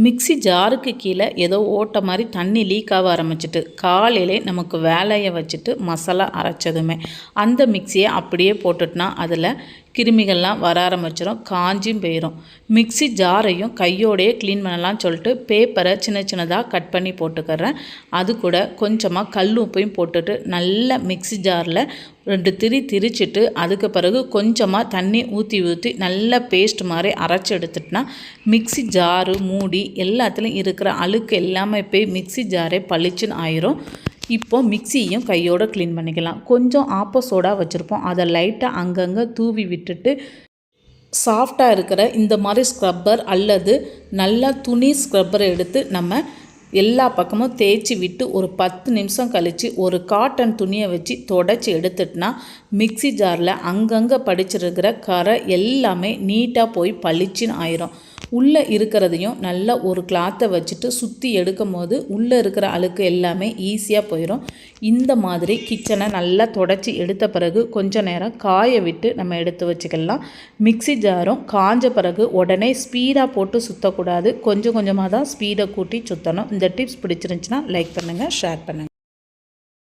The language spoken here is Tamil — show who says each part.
Speaker 1: மிக்ஸி ஜாருக்கு கீழே ஏதோ ஓட்ட மாதிரி தண்ணி லீக் ஆக ஆரம்பிச்சிட்டு காலையிலே நமக்கு வேலையை வச்சுட்டு மசாலா அரைச்சதுமே அந்த மிக்ஸியை அப்படியே போட்டுட்டுனா அதில் கிருமிகள்லாம் வர ஆரம்பிச்சிடும், காஞ்சும் போயிடும். மிக்ஸி ஜாரையும் கையோடையே க்ளீன் பண்ணலாம்னு சொல்லிட்டு பேப்பரை சின்ன சின்னதாக கட் பண்ணி போட்டுக்கிறேன். அது கூட கொஞ்சமாக கல் உப்பையும் போட்டுட்டு நல்ல மிக்ஸி ஜாரில் 2 திரிச்சிட்டு அதுக்கு பிறகு கொஞ்சமாக தண்ணி ஊற்றி நல்ல பேஸ்ட் மாதிரி அரைச்சி எடுத்துட்டுனா மிக்ஸி ஜாரு மூடி எல்லாத்துலேயும் இருக்கிற அழுக்கு எல்லாமே போய் மிக்ஸி ஜாரே பளிச்சுன்னு ஆயிரும். இப்போது மிக்ஸியும் கையோடு க்ளீன் பண்ணிக்கலாம். கொஞ்சம் ஆப்போ சோடா வச்சுருப்போம், அதை லைட்டாக அங்கங்கே தூவி விட்டுட்டு சாஃப்டாக இருக்கிற இந்த மாதிரி ஸ்க்ரப்பர் அல்லது நல்லா துணி ஸ்க்ரப்பரை எடுத்து நம்ம எல்லா பக்கமும் தேய்ச்சி விட்டு ஒரு 10 நிமிஷம் கழித்து ஒரு காட்டன் துணியை வச்சு தொடச்சி எடுத்துட்டுனா மிக்ஸி ஜாரில் அங்கங்கே படிச்சிருக்கிற கரை எல்லாமே நீட்டாக போய் பளிச்சுன்னு ஆயிரும். உள்ளே இருக்கிறதையும் நல்லா ஒரு கிளாத்தை வச்சுட்டு சுற்றி எடுக்கும் போது உள்ளே இருக்கிற அழுக்கு எல்லாமே ஈஸியாக போயிடும். இந்த மாதிரி கிச்சனை நல்லா தொடச்சி எடுத்த பிறகு கொஞ்சம் நேரம் காய விட்டு நம்ம எடுத்து வச்சுக்கலாம். மிக்ஸி ஜாரும் காஞ்ச பிறகு உடனே ஸ்பீடாக போட்டு சுற்றக்கூடாது, கொஞ்சம் கொஞ்சமாக தான் ஸ்பீடை கூட்டி சுற்றணும். இந்த டிப்ஸ் பிடிச்சிருந்துச்சுன்னா லைக் பண்ணுங்கள், ஷேர் பண்ணுங்கள்.